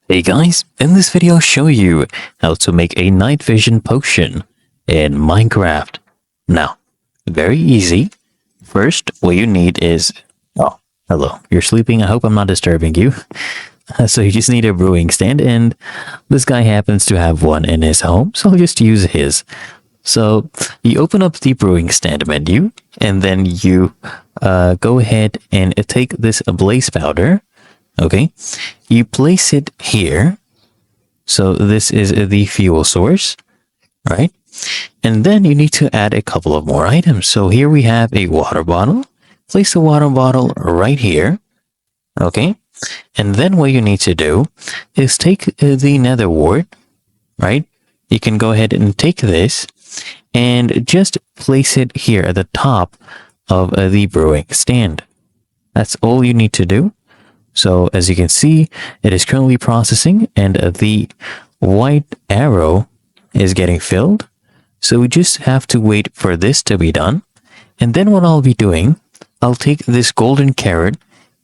Hey guys, in this video I'll show you how to make a night vision potion in Minecraft. Now, very easy. First, what you need is... Oh, hello. You're sleeping. I hope I'm not disturbing you. So you just need a brewing stand, and this guy happens to have one in his home, so I'll just use his. So you open up the brewing stand menu, and then you go ahead and take this blaze powder. Okay, you place it here. So this is the fuel source, right? And then you need to add a couple of more items. So here we have a water bottle. Place the water bottle right here. Okay. And then what you need to do is take the nether wart, right? You can go ahead and take this and just place it here at the top of the brewing stand. That's all you need to do. So as you can see, it is currently processing and the white arrow is getting filled. So we just have to wait for this to be done. And then what I'll be doing, I'll take this golden carrot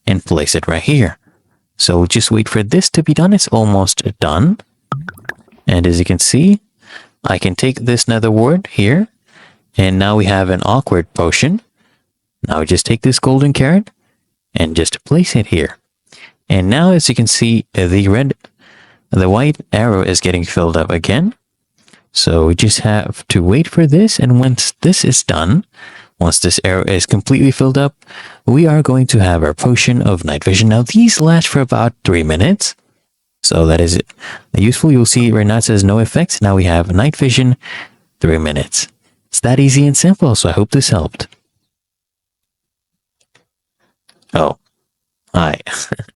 and place it right here. So just wait for this to be done. It's almost done. And as you can see, I can take this nether wart here. And now we have an awkward potion. Now just take this golden carrot and just place it here. And now, as you can see, the white arrow is getting filled up again. So we just have to wait for this. And once this is done, once this arrow is completely filled up, we are going to have our potion of night vision. Now, these last for about 3 minutes. So that is useful. You'll see right now it says no effects. Now we have night vision, 3 minutes. It's that easy and simple. So I hope this helped. Oh, hi.